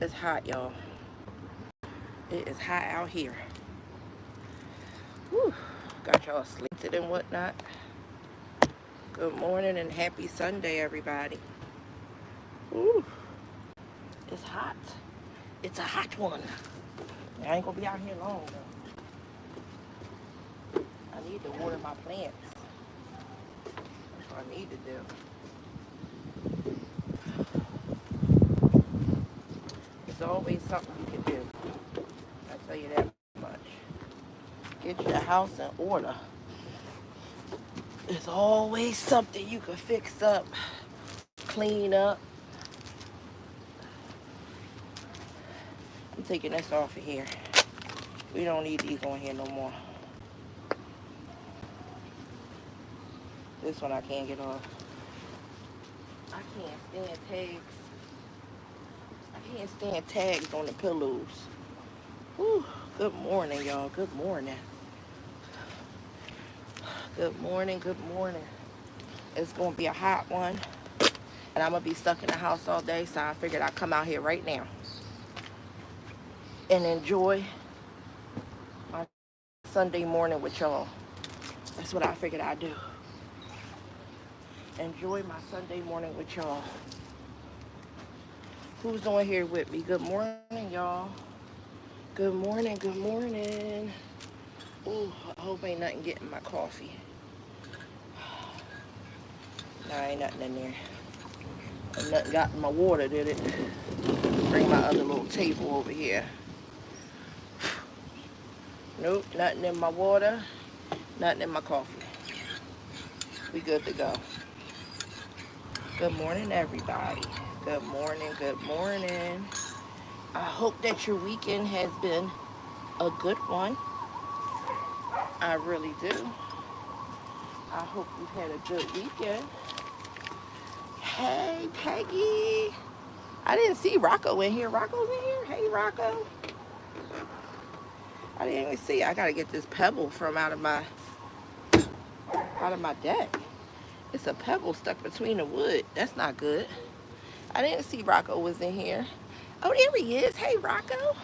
It's hot, y'all. It is hot out here. Whew. Got y'all sleeped and whatnot. Good morning and happy Sunday, everybody. Whew. It's hot. It's a hot one. I ain't gonna be out here long, though. I need to water my plants. That's what I need to do. There's always something you can do. I tell you that much. Get your house in order. There's always something you can fix up, clean up. I'm taking this off of here. We don't need these on here no more. This one I can't get off. I can't stand tags. I can't stand tags on the pillows. Whew. Good morning, y'all. Good morning. Good morning, good morning. It's going to be a hot one. And I'm going to be stuck in the house all day, so I figured I'd come out here right now and enjoy my Sunday morning with y'all. That's what I figured I'd do. Enjoy my Sunday morning with y'all. Who's on here with me? Good morning, y'all. Good morning, good morning. Ooh, I hope ain't nothing getting my coffee. Nah, ain't nothing in there. Nothing got in my water, did it? Bring my other little table over here. Nope, nothing in my water. Nothing in my coffee. We good to go. Good morning, everybody. Good morning, good morning. I hope that your weekend has been a good one. I really do. I hope you've had a good weekend. Hey, Peggy. I didn't see Rocco in here. Rocco's in here? Hey, Rocco. I didn't even see. I gotta get this pebble from out of my deck. It's a pebble stuck between the wood. That's not good. I didn't see Rocco was in here. Oh, there he is. Hey, Rocco.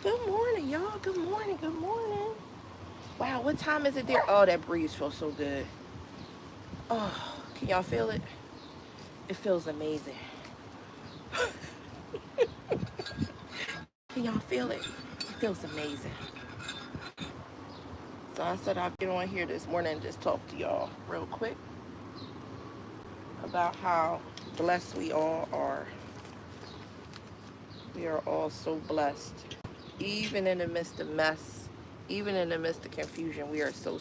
Good morning, y'all. Good morning. Good morning. Wow, what time is it there? Oh, that breeze feels so good. Oh, can y'all feel it? It feels amazing. Can y'all feel it? It feels amazing. So I said I'll get on here this morning and just talk to y'all real quick about how blessed we all are. We are all so blessed. Even in the midst of mess, even in the midst of confusion, we are so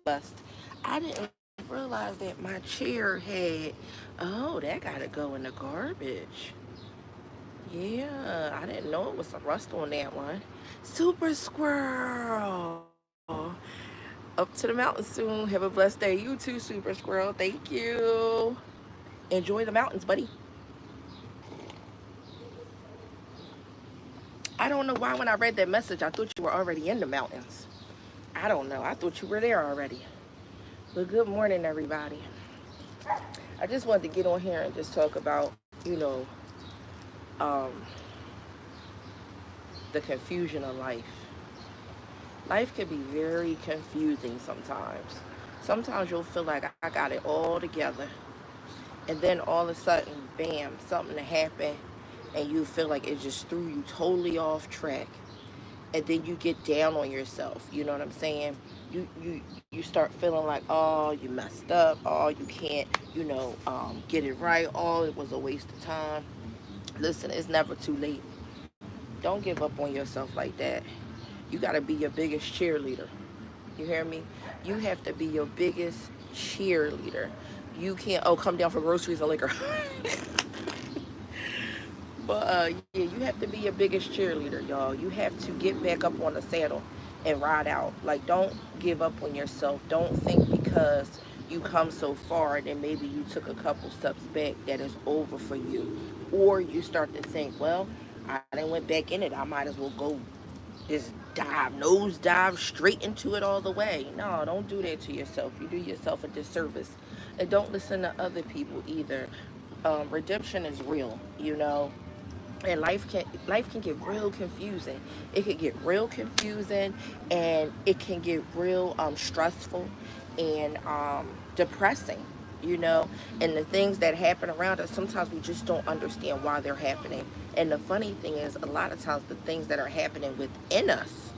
blessed. I didn't realize that my chair had, oh, that gotta go in the garbage. Yeah, I didn't know it was some rust on that one. Super Squirrel. Up to the mountains soon. Have a blessed day. You too, Super Squirrel. Thank you. Enjoy the mountains, buddy. I don't know why when I read that message, I thought you were already in the mountains. I don't know. I thought you were there already. But good morning, everybody. I just wanted to get on here and just talk about, um, the confusion of life. Life can be very confusing sometimes. Sometimes you'll feel like I got it all together. And then all of a sudden, bam, something to happen. And you feel like it just threw you totally off track. And then you get down on yourself. You know what I'm saying? You start feeling like, oh, you messed up. Oh, you can't, get it right. Oh, it was a waste of time. Listen, it's never too late. Don't give up on yourself like that. You got to be your biggest cheerleader. You hear me? You have to be your biggest cheerleader. You can't, oh, come down for groceries and liquor. But yeah, you have to be your biggest cheerleader, y'all. You have to get back up on the saddle and ride out. Like, don't give up on yourself. Don't think because you come so far and then maybe you took a couple steps back that it's over for you. Or you start to think, well, I didn't went back in it. I might as well go just nose dive straight into it all the way. No, don't do that to yourself. You do yourself a disservice. And don't listen to other people either. Redemption is real, And life can get real confusing. It could get real confusing, and it can get real stressful and depressing, you know. And the things that happen around us, sometimes we just don't understand why they're happening. And the funny thing is, a lot of times the things that are happening within us,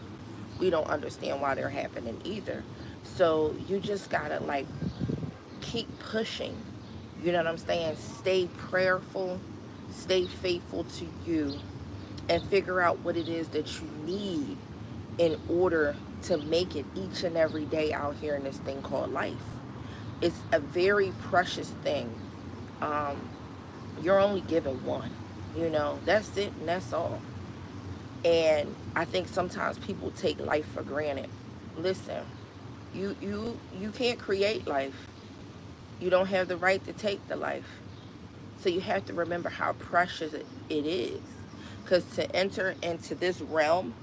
we don't understand why they're happening either. So you just gotta like keep pushing. You know what I'm saying? Stay prayerful, stay faithful to you, and figure out what it is that you need in order to make it each and every day out here in this thing called life. It's a very precious thing. Um, you're only given one. You know, that's it and that's all. And I think sometimes people take life for granted. Listen, you can't create life. You don't have the right to take the life. So you have to remember how precious it is. Because to enter into this realm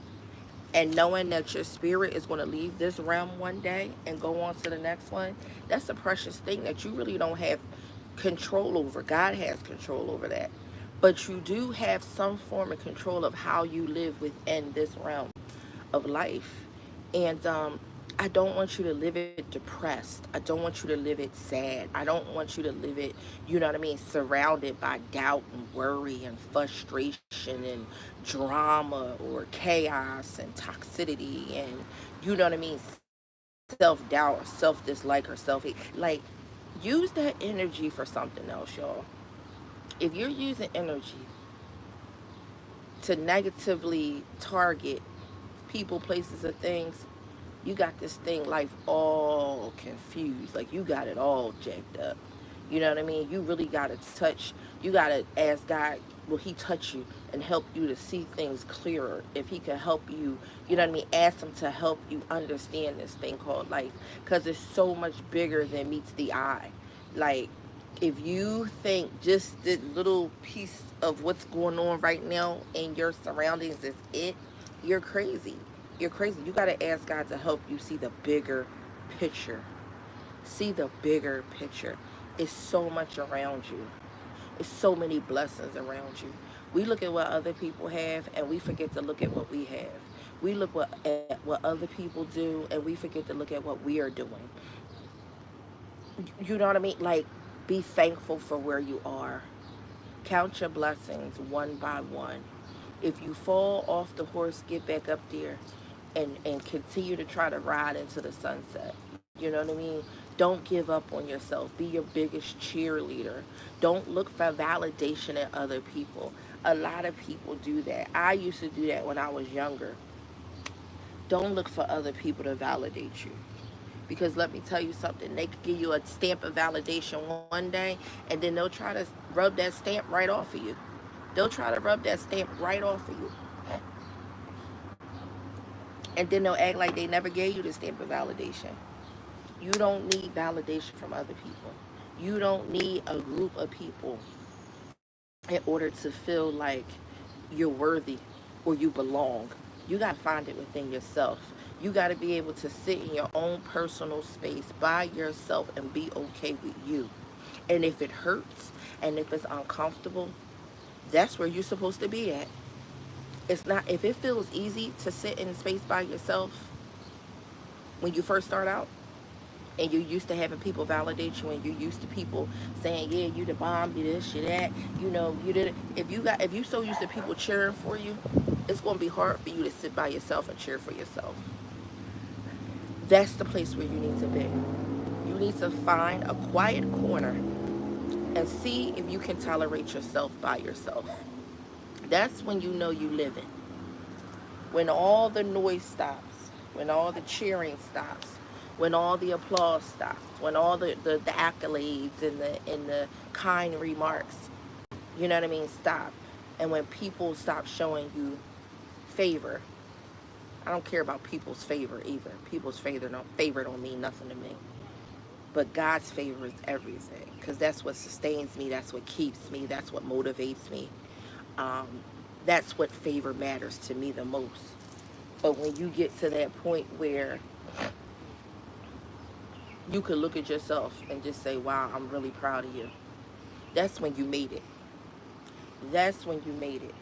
and knowing that your spirit is going to leave this realm one day and go on to the next one, that's a precious thing that you really don't have control over. God has control over that. But you do have some form of control of how you live within this realm of life. And I don't want you to live it depressed. I don't want you to live it sad. I don't want you to live it, you know what I mean, surrounded by doubt and worry and frustration and drama or chaos and toxicity and, you know what I mean, self-doubt or self-dislike or self-hate. Like, use that energy for something else, y'all. If you're using energy to negatively target people, places, or things, you got this thing life all confused. Like, you got it all jacked up. You know what I mean? You really got to touch, you got to ask God, will He touch you and help you to see things clearer? If He can help you, you know what I mean? Ask Him to help you understand this thing called life. Because it's so much bigger than meets the eye. Like, if you think just the little piece of what's going on right now in your surroundings is it, you're crazy. You're crazy. You got to ask God to help you see the bigger picture. See the bigger picture. It's so much around you. It's so many blessings around you. We look at what other people have and we forget to look at what we have. We look at what other people do and we forget to look at what we are doing. You know what I mean? Like, be thankful for where you are. Count your blessings one by one. If you fall off the horse, get back up there and continue to try to ride into the sunset. You know what I mean? Don't give up on yourself. Be your biggest cheerleader. Don't look for validation in other people. A lot of people do that. I used to do that when I was younger. Don't look for other people to validate you. Because let me tell you something, they could give you a stamp of validation one day, and then they'll try to rub that stamp right off of you. They'll try to rub that stamp right off of you. And then they'll act like they never gave you the stamp of validation. You don't need validation from other people. You don't need a group of people in order to feel like you're worthy or you belong. You got to find it within yourself. You got to be able to sit in your own personal space by yourself and be okay with you. And if it hurts and if it's uncomfortable, that's where you're supposed to be at. It's not, if it feels easy to sit in space by yourself when you first start out, and you're used to having people validate you, and you're used to people saying, yeah, you the bomb, you this, you that, you know, you did it. If you so used to people cheering for you, it's going to be hard for you to sit by yourself and cheer for yourself. That's the place where you need to be. You need to find a quiet corner and see if you can tolerate yourself by yourself. That's when you know you living. When all the noise stops, when all the cheering stops, when all the applause stops, when all the accolades and the kind remarks, you know what I mean, stop. And when people stop showing you favor, I don't care about people's favor either. People's favor don't mean nothing to me. But God's favor is everything, because that's what sustains me, that's what keeps me, that's what motivates me. Um, that's what favor matters to me the most. But when you get to that point where you could look at yourself and just say, wow, I'm really proud of you, that's when you made it. That's when you made it.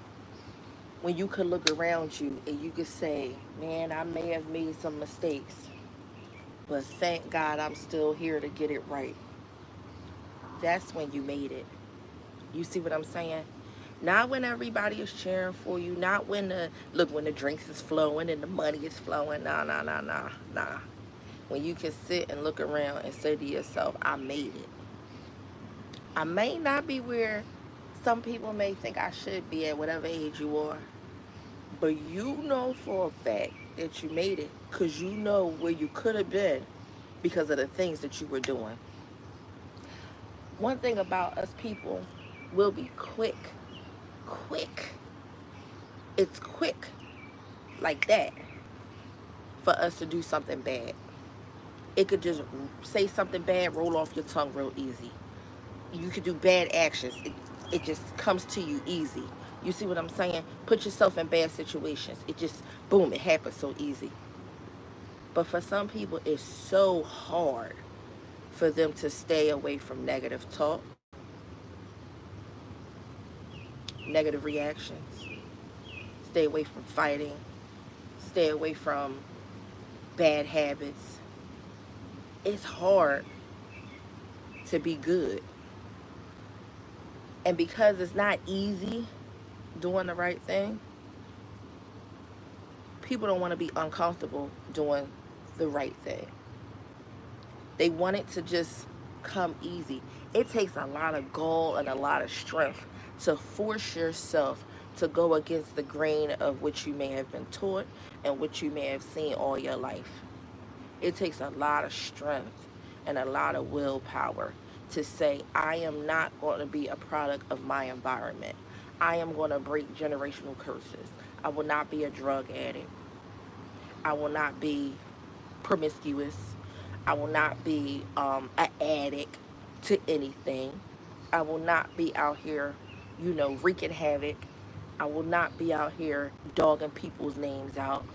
When you could look around you and you could say, man, I may have made some mistakes, but thank God I'm still here to get it right. That's when you made it. You see what I'm saying? Not when everybody is cheering for you. Not when when the drinks is flowing and the money is flowing. Nah, nah, nah, nah, nah. When you can sit and look around and say to yourself, I made it. I may not be where some people may think I should be at whatever age you are, but you know for a fact that you made it because you know where you could have been because of the things that you were doing. One thing about us people, we'll be quick, quick. It's quick like that for us to do something bad. It could just say something bad, roll off your tongue real easy. You could do bad actions. It just comes to you easy. You see what I'm saying? Put yourself in bad situations. It just, boom, it happens so easy. But for some people, it's so hard for them to stay away from negative talk, negative reactions, stay away from fighting, stay away from bad habits. It's hard to be good. And because it's not easy doing the right thing, people don't want to be uncomfortable doing the right thing. They want it to just come easy. It takes a lot of gall and a lot of strength to force yourself to go against the grain of which you may have been taught and which you may have seen all your life. It takes a lot of strength and a lot of willpower to say, I am not going to be a product of my environment. I am going to break generational curses. I will not be a drug addict. I will not be promiscuous. I will not be an addict to anything. I will not be out here, wreaking havoc. I will not be out here dogging people's names out.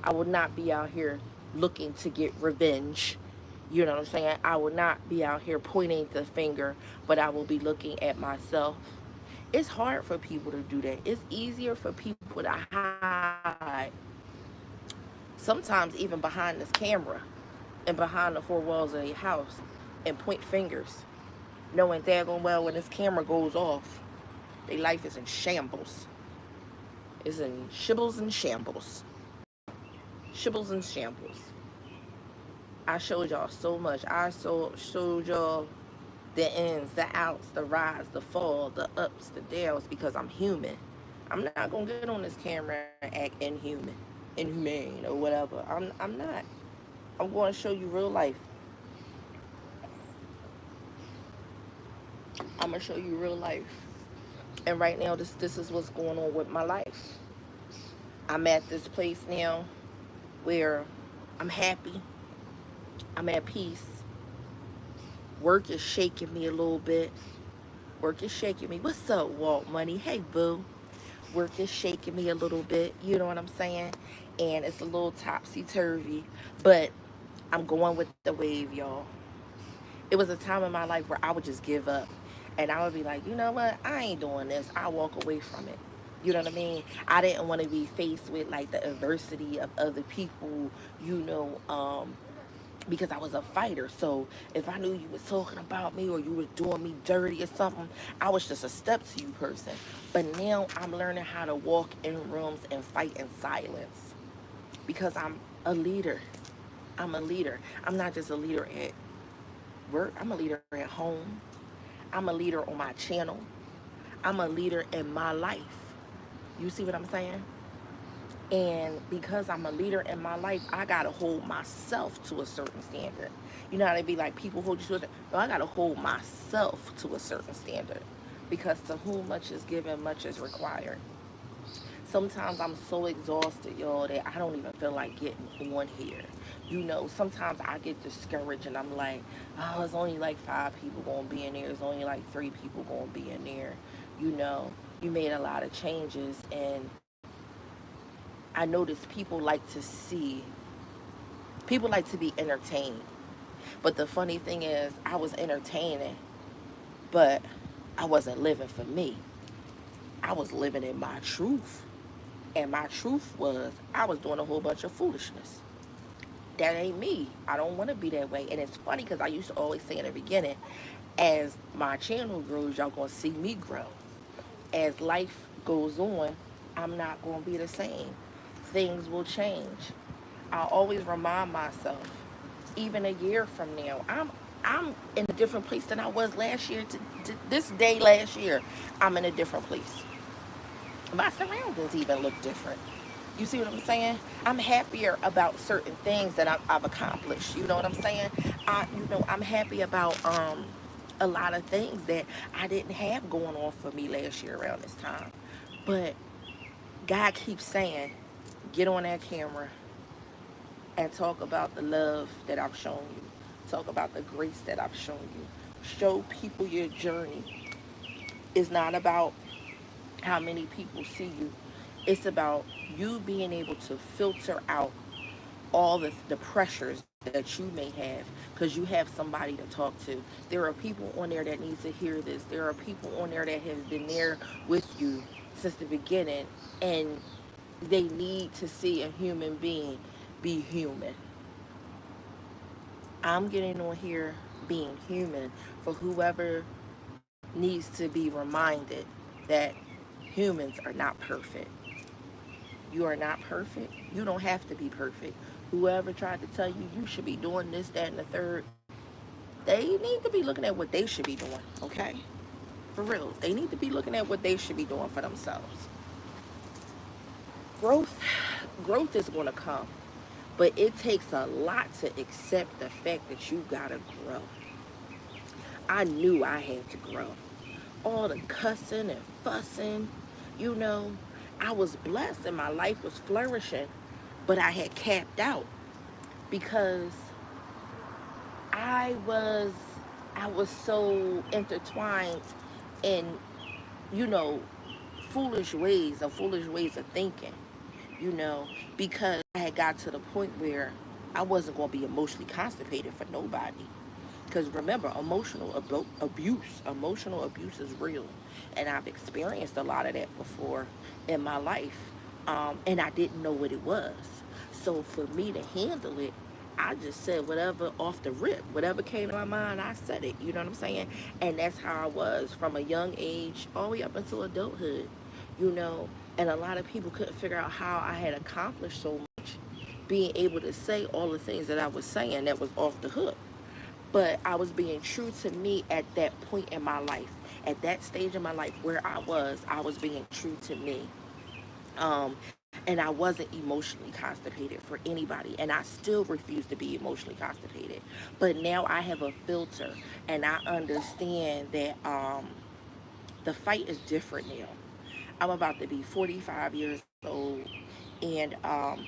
I will not be out here looking to get revenge. You know what I'm saying? I will not be out here pointing the finger, but I will be looking at myself. It's hard for people to do that. It's easier for people to hide, sometimes even behind this camera and behind the four walls of your house and point fingers, knowing daggone well when this camera goes off, their life is in shambles. It's in shibbles and shambles. Shibbles and shambles. I showed y'all so much. Showed y'all the ins, the outs, the rise, the fall, the ups, the downs, because I'm human. I'm not gonna get on this camera and act inhumane or whatever. I'm not. I'm going to show you real life. I'm gonna show you real life. And right now, this is what's going on with my life. I'm at this place now where I'm happy. I'm at peace. Work is shaking me a little bit. Work is shaking me. What's up, Walt Money? Hey, boo. Work is shaking me a little bit. You know what I'm saying? And it's a little topsy-turvy. But I'm going with the wave, y'all. It was a time in my life where I would just give up. And I would be like, you know what? I ain't doing this. I'll walk away from it. You know what I mean? I didn't want to be faced with like the adversity of other people, because I was a fighter. So if I knew you was talking about me or you was doing me dirty or something, I was just a step to you person. But now I'm learning how to walk in rooms and fight in silence because I'm a leader. I'm a leader. I'm not just a leader at work. I'm a leader at home. I'm a leader on my channel. I'm a leader in my life. You see what I'm saying? And because I'm a leader in my life, I gotta hold myself to a certain standard. You know how they be like, people hold you to a standard? No, I gotta hold myself to a certain standard. Because to whom much is given, much is required. Sometimes I'm so exhausted, y'all, that I don't even feel like getting on here. Sometimes I get discouraged and I'm like, oh, it's only like 5 people gonna be in there. It's only like 3 people gonna be in there. You made a lot of changes, and I notice people like to be entertained. But the funny thing is, I was entertaining, but I wasn't living for me. I was living in my truth. And my truth was, I was doing a whole bunch of foolishness. That ain't me. I don't want to be that way. And it's funny because I used to always say in the beginning, as my channel grows, y'all gonna see me grow. As life goes on, I'm not gonna be the same. Things will change. I always remind myself, even a year from now, I'm in a different place than I was last year. To this day last year, I'm in a different place. My surroundings even look different. You see what I'm saying? I'm happier about certain things that I've accomplished. You know what I'm saying? I'm happy about a lot of things that I didn't have going on for me last year around this time. But God keeps saying, get on that camera and talk about the love that I've shown you. Talk about the grace that I've shown you. Show people your journey. It's not about how many people see you. It's about you being able to filter out all the pressures that you may have because you have somebody to talk to. There are people on there that need to hear this. There are people on there that have been there with you since the beginning, and they need to see a human being be human. I'm getting on here being human for whoever needs to be reminded that humans are not perfect. You are not perfect. You don't have to be perfect. Whoever tried to tell you you should be doing this, that, and the third, they need to be looking at what they should be doing, okay? For real. They need to be looking at what they should be doing for themselves. Growth, growth is going to come, but it takes a lot to accept the fact that you got to grow. I knew I had to grow. All the cussing and fussing, you know, I was blessed and my life was flourishing, but I had capped out because I was I was so intertwined in, you know, foolish ways of thinking, you know, because I had got to the point where I wasn't going to be emotionally constipated for nobody. Because remember, emotional abuse is real. And I've experienced a lot of that before in my life. And I didn't know what it was. So for me to handle it, I just said whatever off the rip. Whatever came to my mind, I said it. You know what I'm saying? And that's how I was from a young age all the way up until adulthood. You know, and a lot of people couldn't figure out how I had accomplished so much being able to say all the things that I was saying that was off the hook. But I was being true to me at that point in my life. At that stage in my life where I was being true to me. And I wasn't emotionally constipated for anybody. And I still refuse to be emotionally constipated. But now I have a filter and I understand that the fight is different now. I'm about to be 45 years old, and I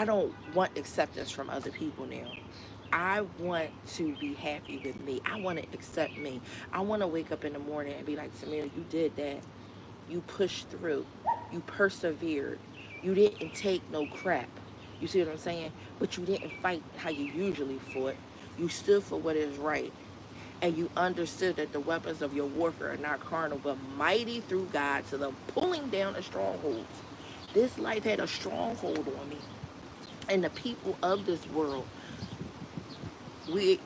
don't want acceptance from other people now. I want to be happy with me. I want to accept me. I want to wake up in the morning and be like, Samir, you did that. You pushed through. You persevered. You didn't take no crap. You see what I'm saying? But you didn't fight how you usually fought. You stood for what is right. And you understood that the weapons of your warfare are not carnal, but mighty through God to the pulling down of strongholds. This life had a stronghold on me. And the people of this world, we,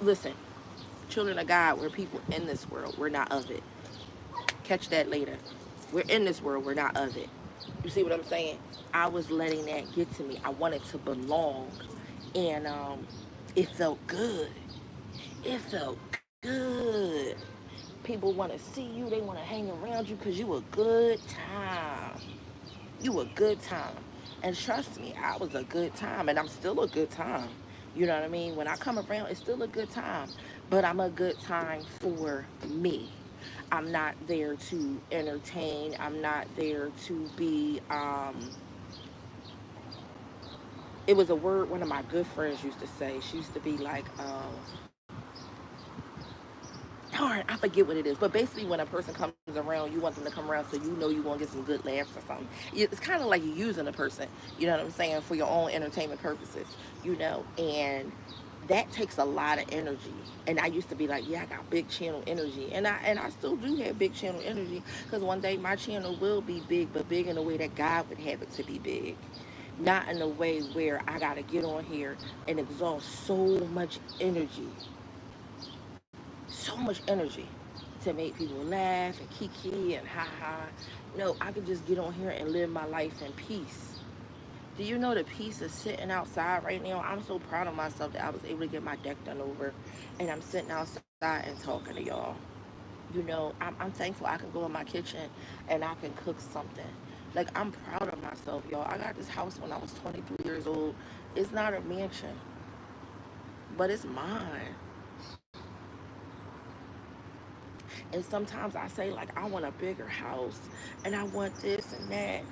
listen, children of God, we're people in this world. We're not of it. Catch that later. We're in this world. We're not of it. You see what I'm saying? I was letting that get to me. I wanted to belong. And it felt good. It felt good. People want to see you. They want to hang around you because you a good time. You a good time. And trust me, I was a good time. And I'm still a good time. You know what I mean? When I come around, it's still a good time. But I'm a good time for me. I'm not there to entertain. I'm not there to be, it was a word one of my good friends used to say. She used to be like, darn, I forget what it is. But basically, when a person comes around, you want them to come around so you know you're going to get some good laughs or something. It's kind of like you're using a person, you know what I'm saying, for your own entertainment purposes, you know. And that takes a lot of energy. And I used to be like, yeah, I got big channel energy, and I still do have big channel energy, because one day my channel will be big, but big in a way that God would have it to be big, not in a way where I gotta get on here and exhaust so much energy, so much energy to make people laugh and kiki and ha ha. No, I could just get on here and live my life in peace. Do you know the peace is sitting outside right now? I'm so proud of myself that I was able to get my deck done over, and I'm sitting outside and talking to y'all. I'm thankful I can go in my kitchen and I can cook something. Like, I'm proud of myself, y'all. I got this house when I was 23 years old. It's not a mansion, but it's mine. And sometimes I say, like, I want a bigger house and I want this and that.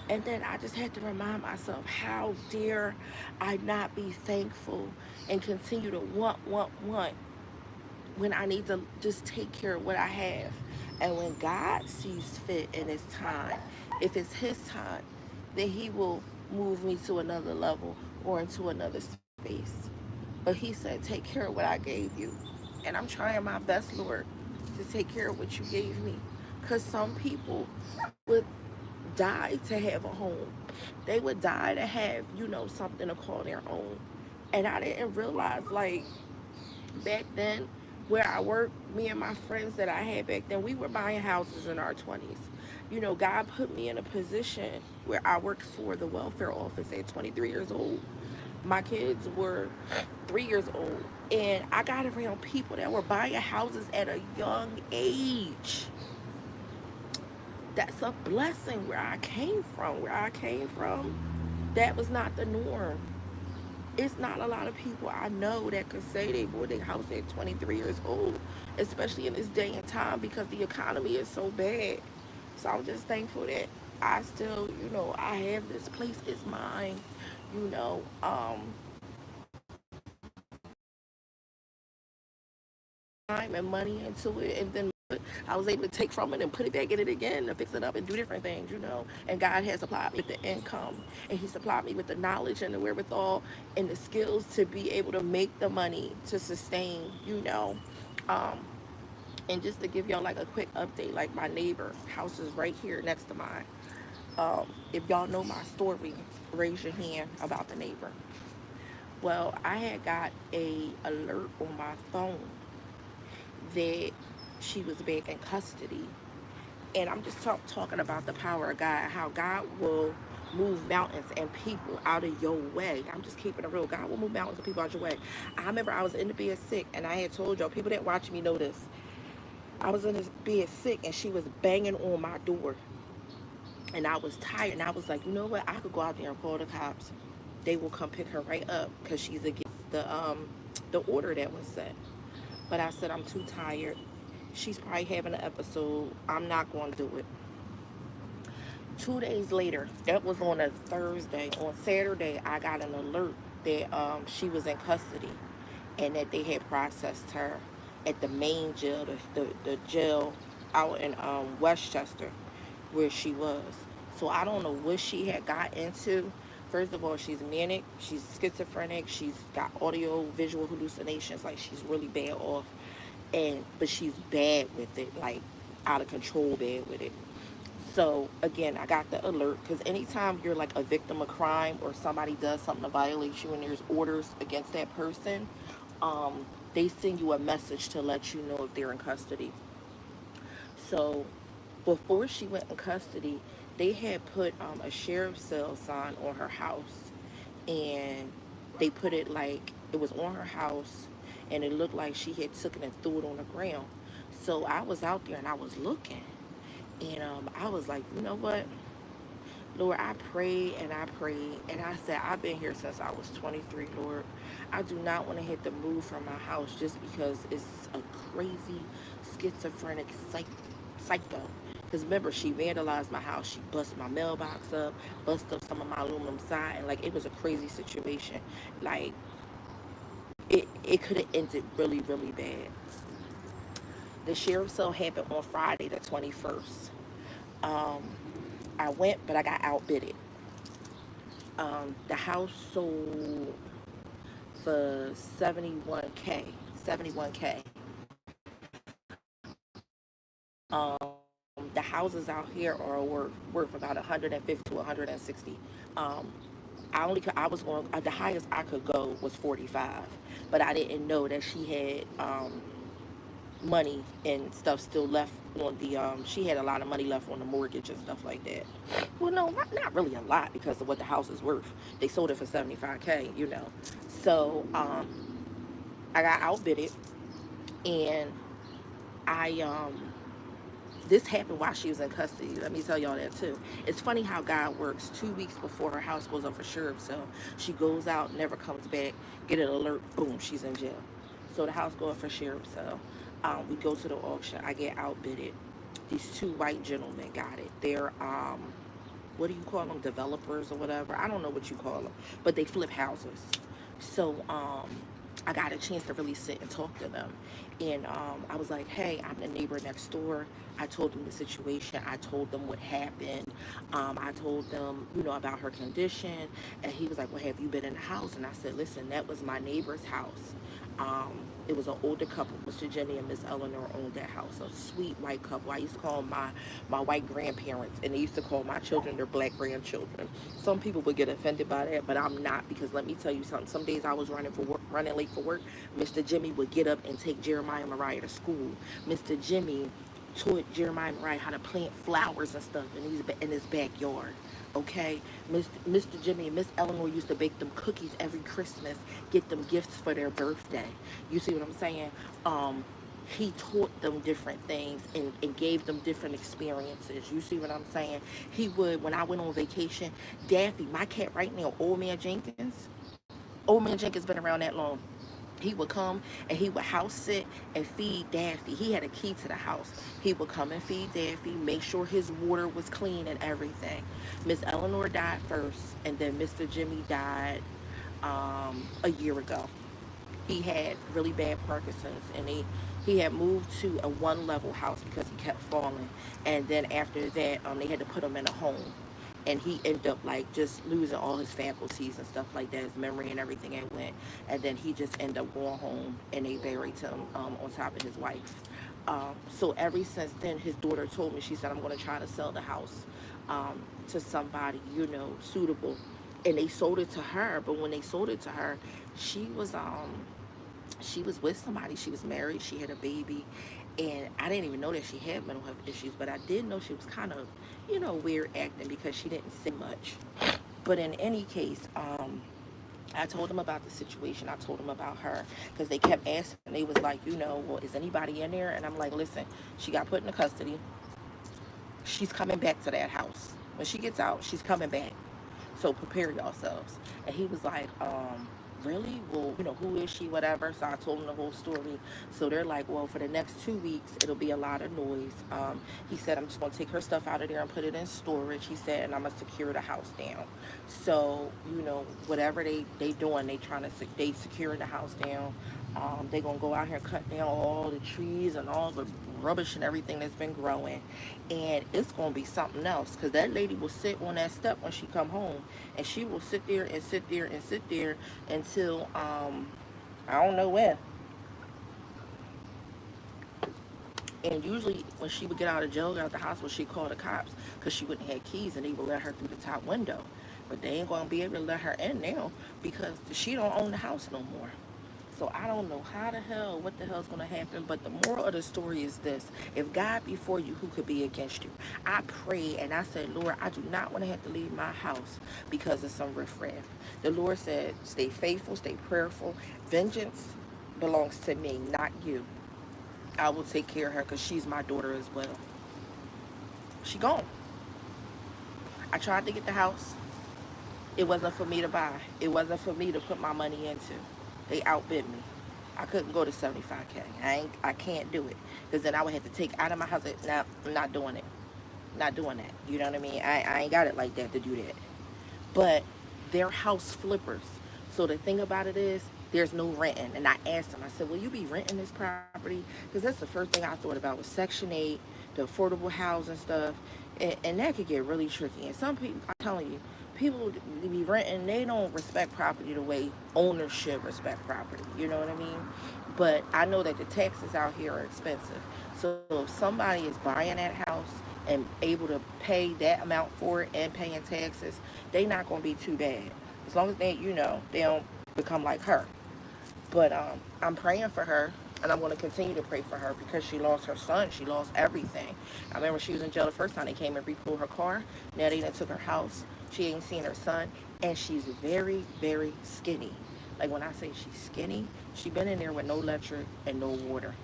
And then I just had to remind myself, how dare I not be thankful and continue to want when I need to just take care of what I have. And when God sees fit in His time, if it's His time, then He will move me to another level or into another space. But He said, take care of what I gave you. And I'm trying my best, Lord, to take care of what you gave me. Because some people would die to have a home. They would die to have, something to call their own. And I didn't realize, like, back then, where I worked, me and my friends that I had back then, we were buying houses in our 20s. God put me in a position where I worked for the welfare office at 23 years old. My kids were 3 years old. And I got around people that were buying houses at a young age. That's a blessing where I came from. Where I came from, that was not the norm. It's not a lot of people I know that could say they bought their house at 23 years old, especially in this day and time, because the economy is so bad. So I'm just thankful that I still, I have this place. It's mine. You know, um, time and money into it, and then I was able to take from it and put it back in it again and fix it up and do different things. And God has supplied me with the income, and He supplied me with the knowledge and the wherewithal and the skills to be able to make the money to sustain. Um, and just to give y'all like a quick update, like my neighbor house is right here next to mine. If y'all know my story, raise your hand about the neighbor. Well, I had got a alert on my phone that she was back in custody. And I'm just talking about the power of God, how God will move mountains and people out of your way. I'm just keeping it real. God will move mountains and people out of your way. I remember I was in the bed sick, and I had told y'all, people that watch me know this. I was in this bed sick, and she was banging on my door. And I was tired, and I was like, you know what? I could go out there and call the cops. They will come pick her right up because she's against the order that was set. But I said, I'm too tired. She's probably having an episode. I'm not going to do it. 2 days later, that was on a Thursday. On Saturday, I got an alert that she was in custody and that they had processed her at the main jail, the jail out in Westchester, where she was. So I don't know what she had got into. First of all, she's manic, she's schizophrenic, she's got audio visual hallucinations, like she's really bad off. But she's bad with it, like out of control bad with it. So again, I got the alert, because anytime you're like a victim of crime or somebody does something to violate you and there's orders against that person, they send you a message to let you know if they're in custody. So before she went in custody, they had put a sheriff's cell sign on her house, and they put it like it was on her house, and it looked like she had taken and threw it on the ground. So I was out there and I was looking, and I was like, you know what, Lord, I prayed and I prayed, and I said, I've been here since I was 23, Lord. I do not want to hit the move from my house just because it's a crazy schizophrenic psycho. Because remember, she vandalized my house. She busted my mailbox up, busted up some of my aluminum siding. Like, it was a crazy situation. Like, it could have ended really, really bad. The sheriff's sale happened on Friday the 21st. Um, I went, but I got outbidded. The house sold for 71K. 71K. The houses out here are worth about 150 to 160. Um, I was going, the highest I could go was 45, but I didn't know that she had money and stuff still left on the she had a lot of money left on the mortgage and stuff like that. Well, no, not really a lot because of what the house is worth. They sold it for 75K, you know. So I got outbidded, and I this happened while she was in custody. Let me tell y'all that too. It's funny how God works. 2 weeks before her house goes up for sheriff sale, she goes out, never comes back, get an alert, boom, she's in jail. So the house goes up for sheriff sale. We go to the auction. I get outbidded. These two white gentlemen got it. They're what do you call them? Developers or whatever. I don't know what you call them, but they flip houses. So I got a chance to really sit and talk to them. And I was like, hey, I'm the neighbor next door. I told them the situation. I told them what happened. I told them, you know, about her condition. And he was like, well, have you been in the house? And I said, listen, that was my neighbor's house. It was an older couple. Mr. Jimmy and Miss Eleanor owned that house. A sweet white couple. I used to call them my white grandparents, and they used to call my children their black grandchildren. Some people would get offended by that, but I'm not, because let me tell you something. Some days I was running late for work. Mr. Jimmy would get up and take Jeremiah and Mariah to school. Mr. Jimmy taught Jeremiah and Mariah how to plant flowers and stuff in his backyard. Okay, Mr. Jimmy and Miss Eleanor used to bake them cookies every Christmas, get them gifts for their birthday. You see what I'm saying? He taught them different things and gave them different experiences. You see what I'm saying? He would, when I went on vacation, Daffy, my cat right now, Old Man Jenkins been around that long. He would come and he would house sit and feed Daffy. He had a key to the house. He would come and feed Daffy, make sure his water was clean and everything. Miss Eleanor died first, and then Mr. Jimmy died a year ago. He had really bad Parkinson's, and he had moved to a one-level house because he kept falling. And then after that, they had to put him in a home, and he ended up like just losing all his faculties and stuff like that, his memory and everything and went. And then he just ended up going home, and they buried him on top of his wife. So ever since then, his daughter told me, she said, I'm going to try to sell the house to somebody, you know, suitable. And they sold it to her, but when they sold it to her, she was she was with somebody. She was married. She had a baby. And I didn't even know that she had mental health issues, but I did know she was kind of, you know, weird acting because she didn't say much. But in any case, I told them about the situation. I told them about her because they kept asking. They was like, you know, well, is anybody in there? And I'm like, listen, she got put into custody. She's coming back to that house. When she gets out, she's coming back. So prepare yourselves. And he was like, really? Well, you know, who is she, whatever. So I told him the whole story. So they're like, well, for the next 2 weeks, it'll be a lot of noise. He said, I'm just going to take her stuff out of there and put it in storage. He said, and I'm going to secure the house down. So, you know, whatever they doing, they securing the house down. They're going to go out here and cut down all the trees and all the rubbish and everything that's been growing. And it's going to be something else, because that lady will sit on that step when she come home, and she will sit there and sit there and sit there until, I don't know when. And usually when she would get out of jail, get out the hospital, she'd call the cops because she wouldn't have keys, and they would let her through the top window. But they ain't going to be able to let her in now because she don't own the house no more. So I don't know what the hell is going to happen. But the moral of the story is this. If God be for you, who could be against you? I prayed and I said, Lord, I do not want to have to leave my house because of some riffraff. The Lord said, stay faithful, stay prayerful. Vengeance belongs to me, not you. I will take care of her because she's my daughter as well. She gone. I tried to get the house. It wasn't for me to buy. It wasn't for me to put my money into. They outbid me. I couldn't go to 75K. I can't do it. Because then I would have to take out of my house. Now, I'm not doing it. Not doing that. You know what I mean? I ain't got it like that to do that. But they're house flippers. So the thing about it is, there's no renting. And I asked them, I said, will you be renting this property? Because that's the first thing I thought about was Section 8, the affordable housing stuff. And that could get really tricky. And some people, I'm telling you, people be renting, they don't respect property the way owners should respect property. You know what I mean? But I know that the taxes out here are expensive. So if somebody is buying that house and able to pay that amount for it and paying taxes, they not gonna be too bad. As long as they, they don't become like her. But I'm praying for her, and I'm going to continue to pray for her because she lost her son. She lost everything. I remember she was in jail the first time they came and re-pulled her car. Now they done took her house. She ain't seen her son, and she's very, very skinny. Like when I say she's skinny, she been in there with no electric and no water.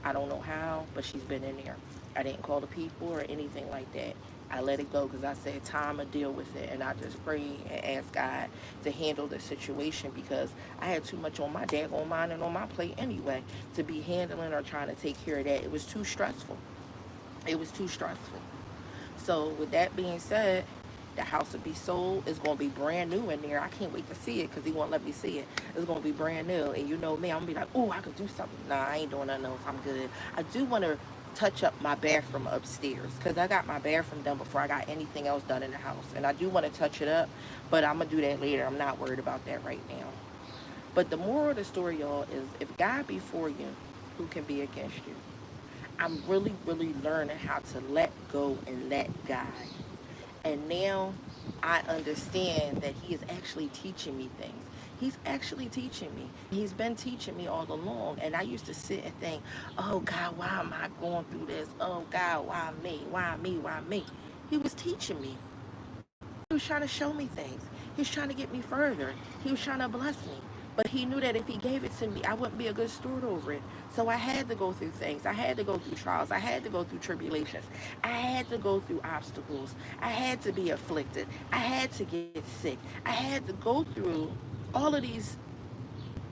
I don't know how, but she's been in there. I didn't call the people or anything like that. I let it go because I said time to deal with it, and I just pray and ask God to handle the situation because I had too much on my daggone mind and on my plate anyway to be handling or trying to take care of that. It was too stressful. It was too stressful. So with that being said, the house will be sold. It's going to be brand new in there. I can't wait to see it because he won't let me see it. It's going to be brand new. And you know me, I'm going to be like, oh, I could do something. Nah, I ain't doing nothing else. I'm good. I do want to touch up my bathroom upstairs because I got my bathroom done before I got anything else done in the house. And I do want to touch it up, but I'm going to do that later. I'm not worried about that right now. But the moral of the story, y'all, is if God be for you, who can be against you? I'm really, really learning how to let go and let God. And now I understand that he is actually teaching me things. He's actually teaching me. He's been teaching me all along. And I used to sit and think, oh God, why am I going through this? Oh God, why me? Why me? Why me? He was teaching me. He was trying to show me things. He was trying to get me further. He was trying to bless me. But he knew that if he gave it to me, I wouldn't be a good steward over it. So I had to go through things. I had to go through trials. I had to go through tribulations. I had to go through obstacles. I had to be afflicted. I had to get sick. I had to go through all of these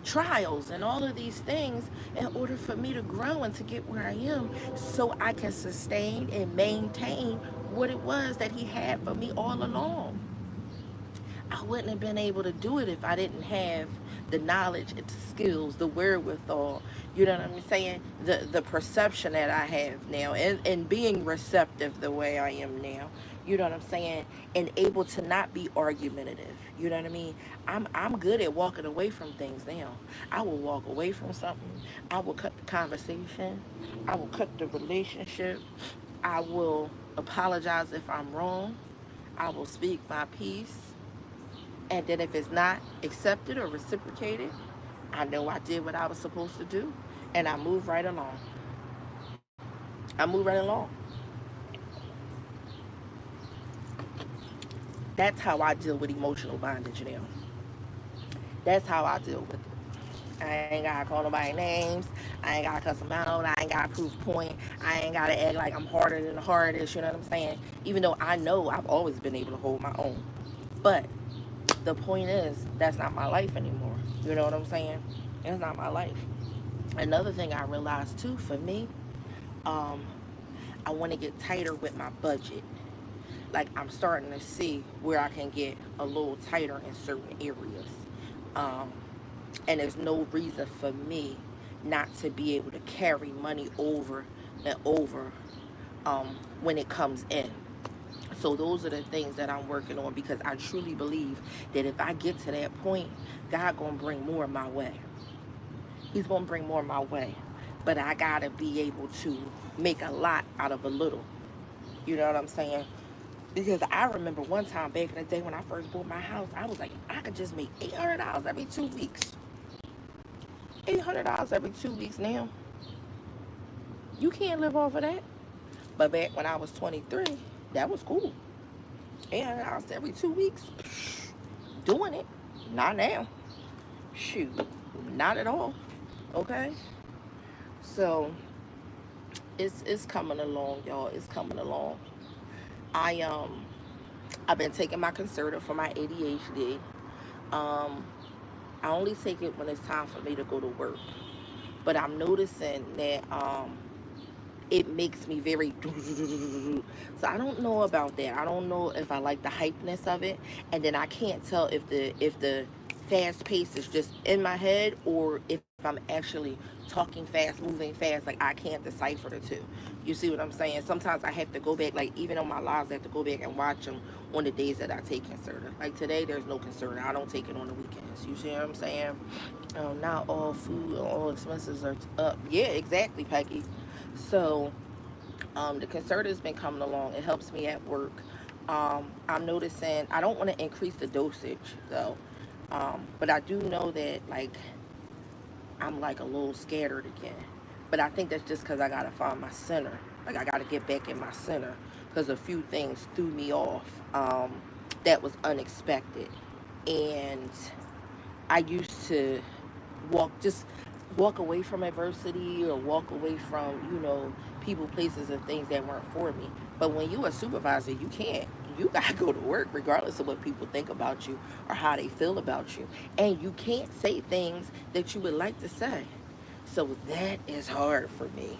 trials and all of these things in order for me to grow and to get where I am so I can sustain and maintain what it was that he had for me all along. I wouldn't have been able to do it if I didn't have the knowledge, the skills, the wherewithal, you know what I'm saying? The perception that I have now and being receptive the way I am now, you know what I'm saying? And able to not be argumentative, you know what I mean? I'm good at walking away from things now. I will walk away from something. I will cut the conversation. I will cut the relationship. I will apologize if I'm wrong. I will speak my piece. And then if it's not accepted or reciprocated, I know I did what I was supposed to do, and I move right along. I move right along. That's how I deal with emotional bondage now. That's how I deal with it. I ain't gotta call nobody names. I ain't gotta cuss them out. I ain't gotta prove a point. I ain't gotta act like I'm harder than the hardest. You know what I'm saying? Even though I know I've always been able to hold my own. But the point is, that's not my life anymore. You know what I'm saying? It's not my life. Another thing I realized too for me, um, I want to get tighter with my budget. Like I'm starting to see where I can get a little tighter in certain areas. Um, and there's no reason for me not to be able to carry money over and over when it comes in. So those are the things that I'm working on because I truly believe that if I get to that point, God gonna bring more my way. He's gonna bring more my way. But I gotta be able to make a lot out of a little. You know what I'm saying? Because I remember one time back in the day when I first bought my house, I was like, I could just make $800 every 2 weeks. $800 every 2 weeks now. You can't live off of that. But back when I was 23, that was cool. $800 every 2 weeks. Doing it. Not now. Shoot. Not at all. Okay? So it's coming along, y'all. It's coming along. I've been taking my Concerta for my ADHD. I only take it when it's time for me to go to work. But I'm noticing that it makes me very so I don't know about that. I don't know if I like the hypeness of it, and then I can't tell if the fast pace is just in my head or if I'm actually talking fast, moving fast. Like I can't decipher the two. You see what I'm saying? Sometimes I have to go back, like even on my lives, I have to go back and watch them on the days that I take Concerta. Like today, there's no Concerta. I don't take it on the weekends. You see what I'm saying? Not all food and all expenses are up. Yeah, exactly, Peggy. So the Concerta has been coming along. It helps me at work. I'm noticing I don't want to increase the dosage though, but I do know that like I'm like a little scattered again. But I think that's just because I gotta find my center. Like I gotta get back in my center because a few things threw me off that was unexpected. And I used to just walk away from adversity or walk away from, people, places, and things that weren't for me. But when you a supervisor, you can't. You gotta go to work regardless of what people think about you or how they feel about you. And you can't say things that you would like to say. So that is hard for me.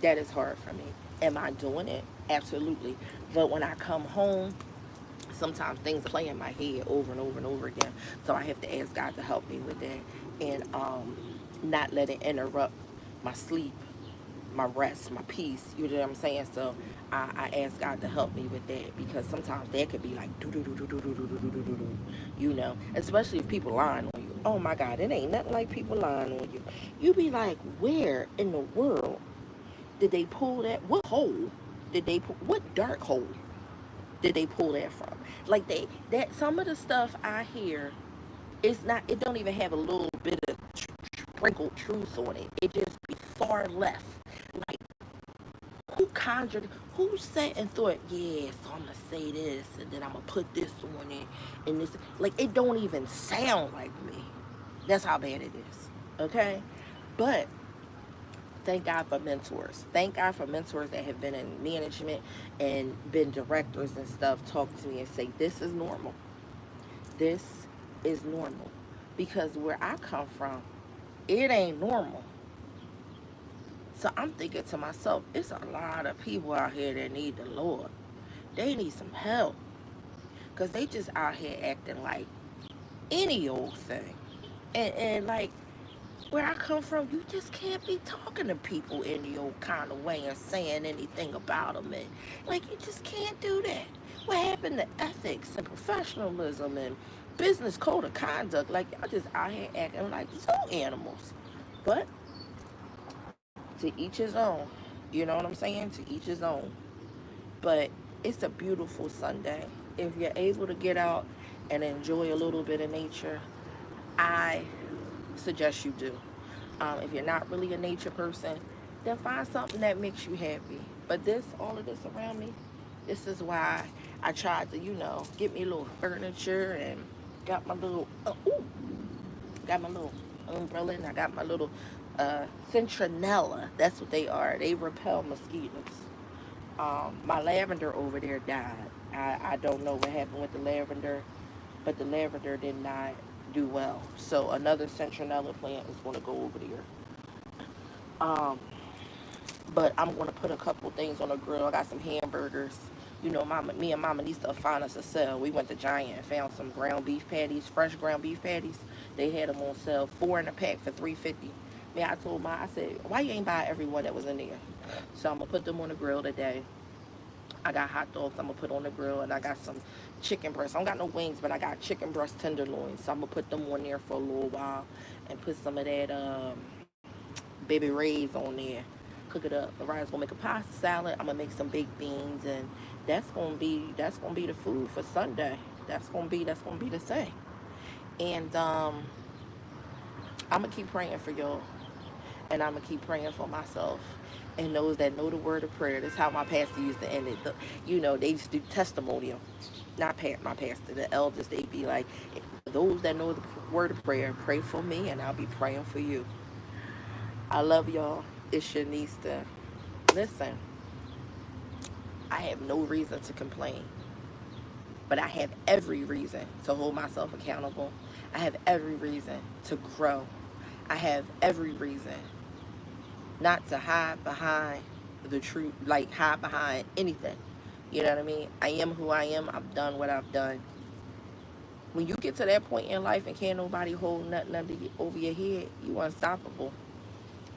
That is hard for me. Am I doing it? Absolutely. But when I come home, sometimes things play in my head over and over and over again. So I have to ask God to help me with that and not let it interrupt my sleep, my rest, my peace. You know what I'm saying? So I ask God to help me with that because sometimes that could be like do do do do do do do do do do do. Especially if people lying on you. Oh my God, it ain't nothing like people lying on you. You be like, where in the world did they pull that? What hole did they pull? What dark hole did they pull that from? Like that some of the stuff I hear, it don't even have a little bit of sprinkled truth on it. It just be far left. Like who conjured, who sat and thought, yeah, so I'm gonna say this and then I'm gonna put this on it and this, like it don't even sound like me. That's how bad it is. Okay? But thank God for mentors. Thank God for mentors that have been in management and been directors and stuff talk to me and say, this is normal. This is normal. Because where I come from, it ain't normal. So I'm thinking to myself, it's a lot of people out here that need the Lord. They need some help. Because they just out here acting like any old thing. And like, where I come from, you just can't be talking to people any old kind of way and saying anything about them. And, like, you just can't do that. What happened to ethics and professionalism and business code of conduct? Like, y'all just out here acting like zoo animals. But to each his own. You know what I'm saying? To each his own. But it's a beautiful Sunday. If you're able to get out and enjoy a little bit of nature, I suggest you do. If you're not really a nature person, then find something that makes you happy. But all of this around me, this is why I tried to, get me a little furniture and got my little, got my little umbrella and I got my little citronella. That's what they are. They repel mosquitoes. My lavender over there died. I don't know what happened with the lavender, but the lavender did not do well. So another citronella plant is going to go over there. Um, but I'm going to put a couple things on the grill. I got some hamburgers. Me and Mama Nista found us a sale. We went to Giant and found some ground beef patties, fresh ground beef patties. They had them on sale, 4 in a pack for $3.50. Man, I told I said, why you ain't buy every one that was in there? So I'm going to put them on the grill today. I got hot dogs I'm going to put on the grill, and I got some chicken breasts. I don't got no wings, but I got chicken breast tenderloins. So I'm going to put them on there for a little while and put some of that baby rays on there. Cook it up. Mariah's going to make a pasta salad. I'm going to make some baked beans, and that's going to be the food for Sunday. That's going to be the thing. And I'm going to keep praying for y'all. And I'm going to keep praying for myself and those that know the word of prayer. That's how my pastor used to end it. They used to do testimonial. Not my pastor, the elders, they'd be like, those that know the word of prayer, pray for me and I'll be praying for you. I love y'all. It's your Nista. Listen, I have no reason to complain, but I have every reason to hold myself accountable. I have every reason to grow. I have every reason not to hide behind the truth, like hide behind anything. You know what I mean? I am who I am. I've done what I've done. When you get to that point in life and can't nobody hold nothing over your head, you unstoppable.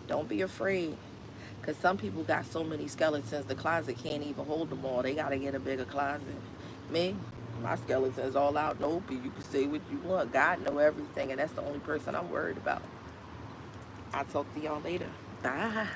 Don't be afraid. Because some people got so many skeletons, the closet can't even hold them all. They got to get a bigger closet. Me, my skeleton's all out in the open. You can say what you want. God know everything, and that's the only person I'm worried about. I'll talk to y'all later. Bye.